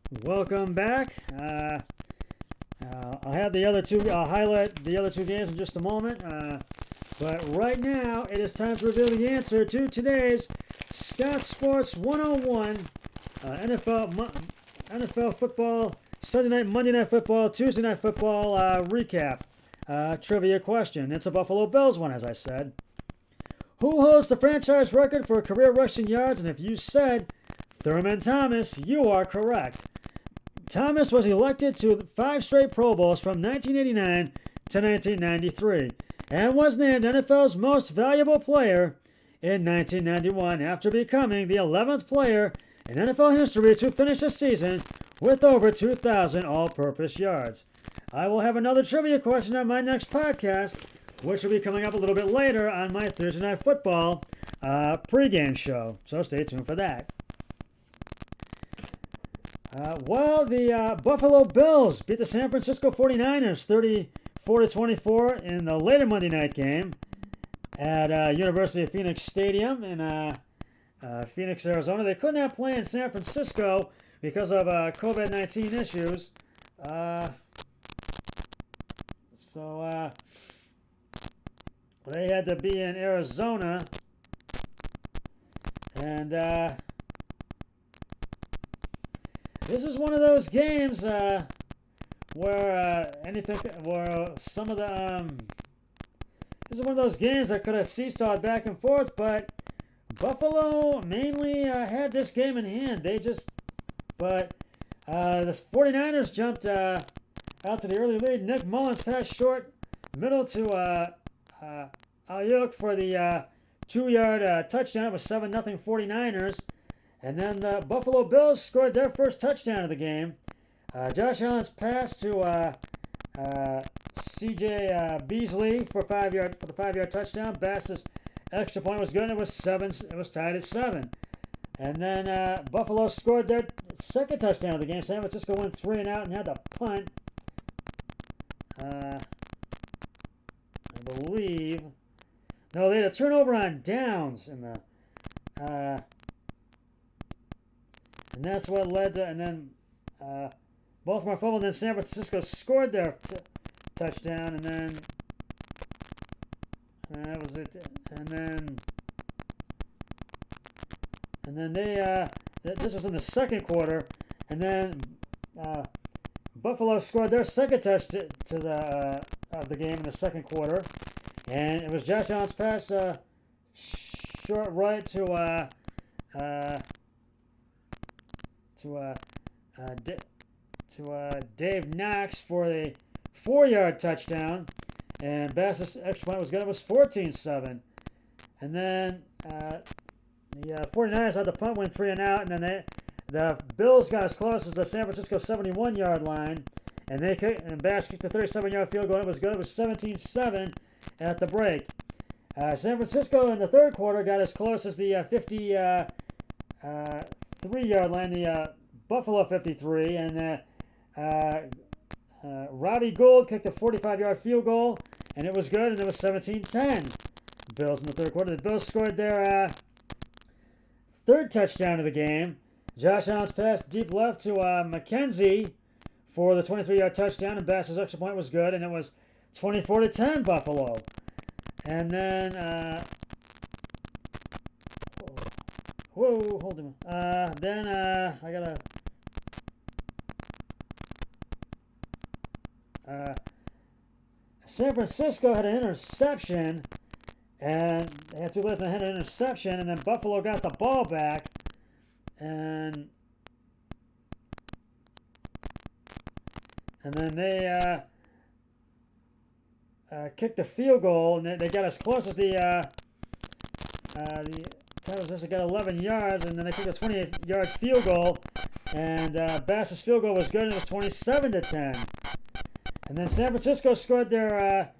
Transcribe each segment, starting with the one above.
Welcome back. I'll have the other two. I'll highlight the other two games in just a moment. But right now, it is time to reveal the answer to today's Scott Sports 101 NFL football, Sunday night, Monday night football, Tuesday night football recap trivia question. It's a Buffalo Bills one, as I said. Who holds the franchise record for career rushing yards? And if you said Thurman Thomas, you are correct. Thomas was elected to 5 straight Pro Bowls from 1989 to 1993 and was named NFL's most valuable player in 1991 after becoming the 11th player in NFL history to finish a season with over 2,000 all-purpose yards. I will have another trivia question on my next podcast, which will be coming up a little bit later on my Thursday Night Football pregame show, so stay tuned for that. The Buffalo Bills beat the San Francisco 49ers 34-24 in the later Monday night game at University of Phoenix Stadium in Phoenix, Arizona. They could not play in San Francisco because of COVID-19 issues. So they had to be in Arizona. And this is one of those games where some of the this is one of those games that could have seesawed back and forth, but Buffalo mainly had this game in hand. The 49ers jumped out to the early lead. Nick Mullins passed short middle to Ayuk for the 2-yard touchdown. It was 7-0 49ers. And then the Buffalo Bills scored their first touchdown of the game. Josh Allen's pass to C.J. Beasley for the 5-yard touchdown. Bass's extra point was good. It was tied at 7. And then Buffalo scored their second touchdown of the game. San Francisco went 3 and out and had to punt. I believe. No, they had a turnover on downs in the. And that's what led to. And then Baltimore fumbled. And then San Francisco scored their touchdown. And then that was it. And then they. This was in the second quarter. And then Buffalo scored their second touch of the game in the second quarter. And it was Josh Allen's pass short right to Dave Knox for the 4-yard touchdown. And Bass's extra point was good. It was 14-7. And then the 49ers had the punt, went 3 and out. And then the Bills got as close as the San Francisco 71-yard line. And Bass kicked the 37-yard field goal. It was good. It was 17-7 at the break. San Francisco in the third quarter got as close as the 53-yard line, the Buffalo 53, and Robbie Gould kicked a 45-yard field goal, and it was good, and it was 17-10. Bills in the third quarter. The Bills scored their third touchdown of the game. Josh Allen's pass deep left to McKenzie for the 23-yard touchdown, and Bass's extra point was good, and it was 24-10 Buffalo. And then, hold on. Then I gotta. San Francisco had an interception, and they had 2 plays and had an interception, and then Buffalo got the ball back, and then they kicked a field goal, and they got as close as the Titans got 11 yards, and then they kicked a 28-yard field goal, and Bass's field goal was good, and it was 27-10. And then San Francisco scored their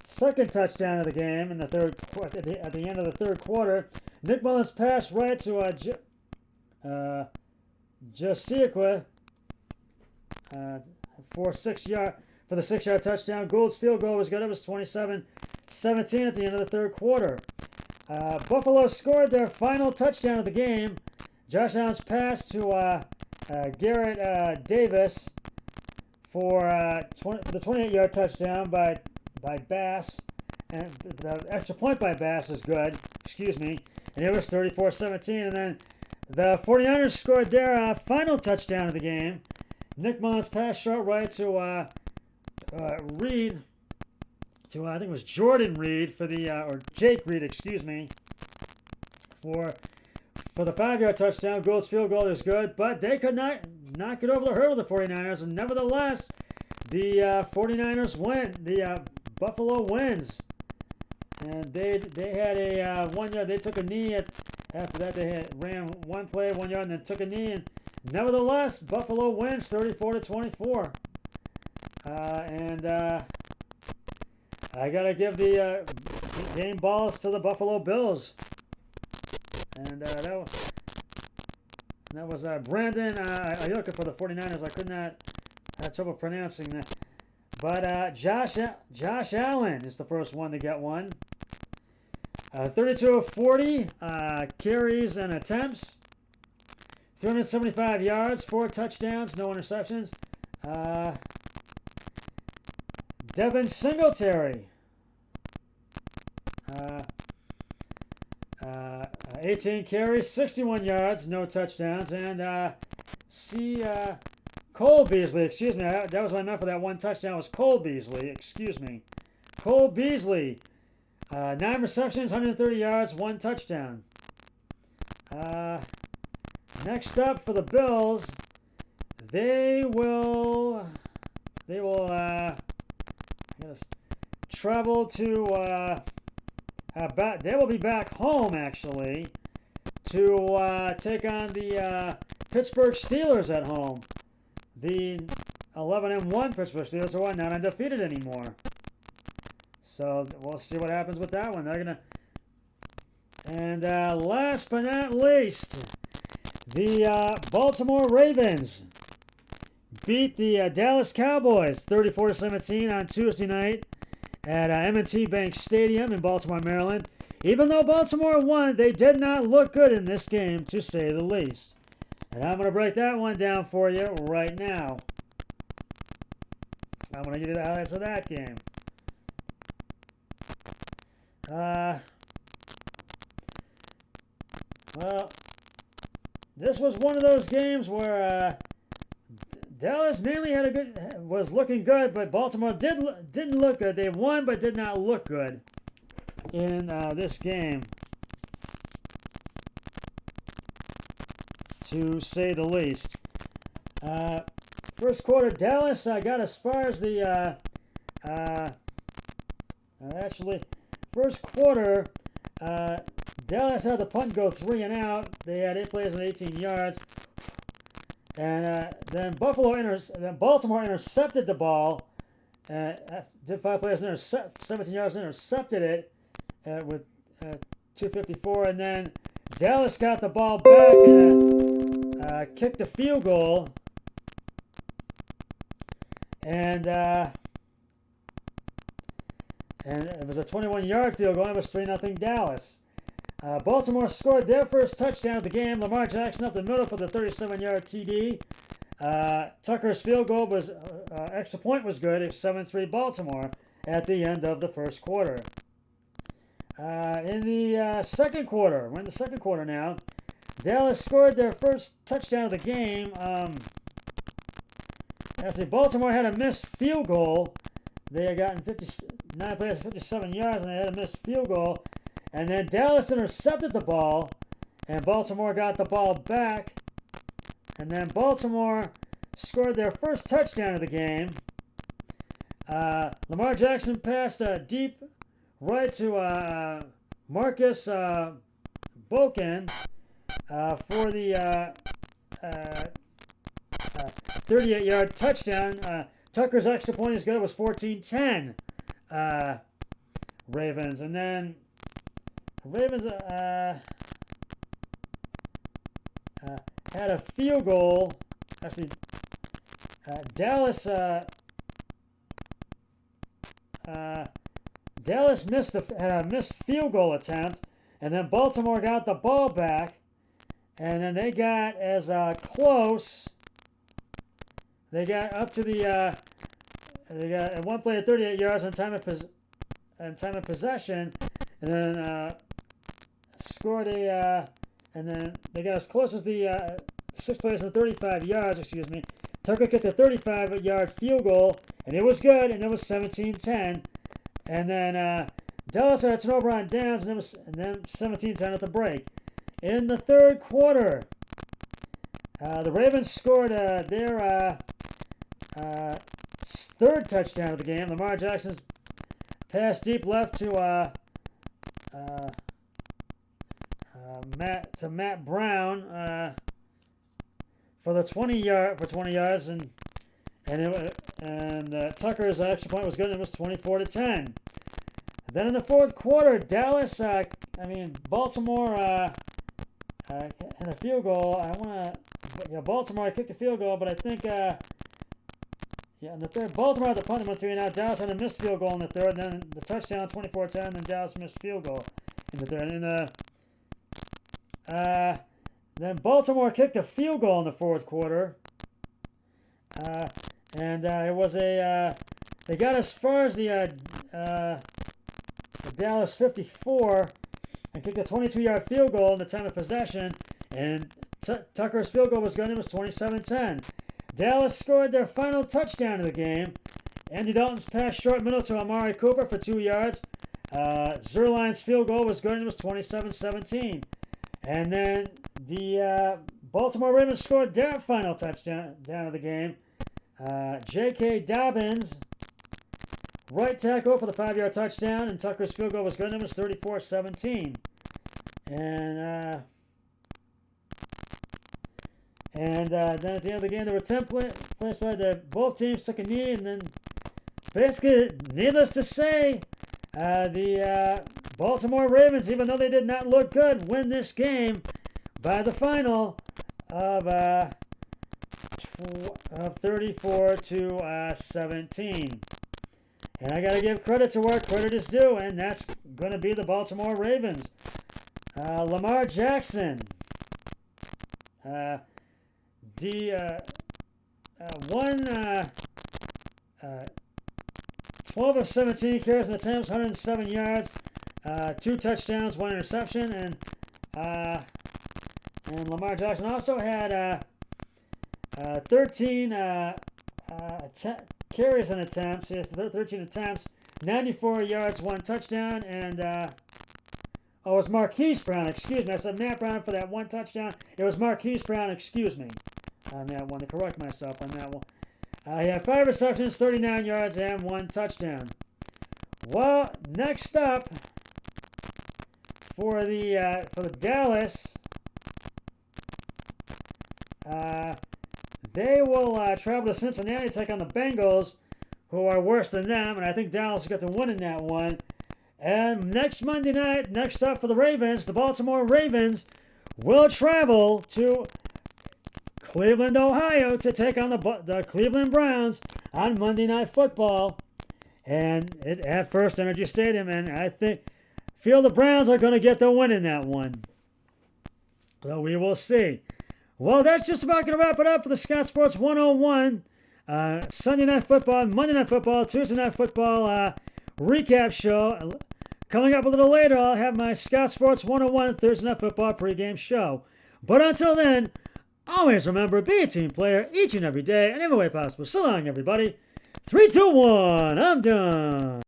second touchdown of the game in the at the end of the third quarter. Nick Mullins pass right to Josiaqua for the 6-yard touchdown. Gould's field goal was good. It was 27-17 at the end of the third quarter. Buffalo scored their final touchdown of the game. Josh Allen's pass to Garrett Davis for the 28-yard touchdown by Bass, and the extra point by Bass is good. Excuse me, and it was 34-17, and then the 49ers scored their final touchdown of the game. Nick Mullins pass short right to Reed, to I think it was Jordan Reed for the or Jake Reed, excuse me, for the 5-yard touchdown. Gold's field goal is good, but they could not get over the hurdle, the 49ers, and nevertheless, the 49ers win. The Buffalo wins, and they had a 1 yard. They took a knee after that. They ran one play 1 yard and then took a knee, and nevertheless, Buffalo wins 34-24. And I gotta give the game balls to the Buffalo Bills. And that was Brandon Aiyuk for the 49ers. I could not have trouble pronouncing that. But Josh Allen is the first one to get one. 32 of 40 carries and attempts. 375 yards, 4 touchdowns, no interceptions. Devin Singletary. 18 carries, 61 yards, no touchdowns. And Cole Beasley, excuse me, that was what I meant for that one touchdown, was Cole Beasley, excuse me. Cole Beasley, 9 receptions, 130 yards, 1 touchdown. Next up for the Bills, they will travel to they will be back home actually to take on the Pittsburgh Steelers at home. The 11-1 Pittsburgh Steelers are not undefeated anymore. So we'll see what happens with that one. They're gonna. And last but not least, the Baltimore Ravens beat the Dallas Cowboys 34-17 on Tuesday night at M&T Bank Stadium in Baltimore, Maryland. Even though Baltimore won, they did not look good in this game, to say the least. And I'm going to break that one down for you right now. I'm going to give you the highlights of that game. Well, this was one of those games where Dallas mainly was looking good, but Baltimore didn't look good. They won, but did not look good in this game, to say the least. First quarter, Dallas got as far as the first quarter. Dallas had the punt go 3 and out. They had 8 plays and 18 yards. And then Baltimore intercepted the ball. Did 5 plays and 17 yards, intercepted it with 2:54. And then Dallas got the ball back and kicked a field goal. And it was a 21-yard field goal. It was 3-0 Dallas. Baltimore scored their first touchdown of the game. Lamar Jackson up the middle for the 37-yard TD. Tucker's field goal was extra point was good. It was 7-3 Baltimore at the end of the first quarter. In the second quarter, we're in the second quarter now. Dallas scored their first touchdown of the game. Actually, Baltimore had a missed field goal. They had gotten 59 plays, 57 yards, and they had a missed field goal. And then Dallas intercepted the ball, and Baltimore got the ball back. And then Baltimore scored their first touchdown of the game. Lamar Jackson passed deep right to Marcus Boken for the 38-yard touchdown. Tucker's extra point is good. It was 14-10 Ravens. And then Ravens had a field goal. Actually, Dallas had a missed field goal attempt, and then Baltimore got the ball back, And then they got as close. They got up to the. They got at one play at 38 yards on time of possession, and then scored a. And then they got as close as the 6 plays at 35 yards. Excuse me. Tucker kicked a 35-yard field goal, and it was good, and it was 17-10. And then Dallas had a turnover on downs, and then 17-10 at the break. In the third quarter, the Ravens scored their third touchdown of the game. Lamar Jackson's pass deep left to Matt Brown for the 20 yards, and Tucker's extra point was good, and it was 24-10. Then in the fourth quarter, Baltimore had a field goal. Baltimore kicked a field goal, but I think in the third, Baltimore had the punt and went 3 and out. Dallas had a missed field goal in the third, and then the touchdown 24-10, and Dallas missed field goal in the third. And then Baltimore kicked a field goal in the fourth quarter, and it was they got as far as the Dallas 54 and kicked a 22-yard field goal in the time of possession, and Tucker's field goal was good. It was 27-10. Dallas scored their final touchdown of the game. Andy Dalton's pass short middle to Amari Cooper for 2 yards. Zerline's field goal was good, and it was 27-17. And then the Baltimore Ravens scored their final touchdown of the game. J.K. Dobbins, right tackle for the 5-yard touchdown, and Tucker's field goal was good, and it was 34-17. And then at the end of the game, there were 10 plays by both teams took a knee, and then basically, needless to say, the Baltimore Ravens, even though they did not look good, win this game by the final of 34-17. And I got to give credit to where credit is due, and that's going to be the Baltimore Ravens. Lamar Jackson, 12 of 17 carries and attempts, 107 yards, 2 touchdowns, 1 interception, and Lamar Jackson also had 13 carries and attempts. He has 13 attempts, 94 yards, 1 touchdown, and it was Marquise Brown. Excuse me, I said Matt Brown for that 1 touchdown. It was Marquise Brown. Excuse me on that one. To correct myself on that one. He had 5 receptions, 39 yards, and 1 touchdown. Well, next up for the Dallas, they will travel to Cincinnati to take on the Bengals, who are worse than them, and I think Dallas got the win in that one. And next Monday night, next up for the Ravens, the Baltimore Ravens will travel to Cleveland, Ohio, to take on the Cleveland Browns on Monday Night Football, and at First Energy Stadium. And I feel the Browns are going to get the win in that one. So we will see. Well, that's just about going to wrap it up for the Scott Sports 101 Sunday Night Football, Monday Night Football, Tuesday Night Football recap show. Coming up a little later, I'll have my Scott Sports 101 Thursday Night Football pregame show. But until then, always remember, be a team player each and every day and every way possible. So long, everybody. 3, 2, 1, I'm done.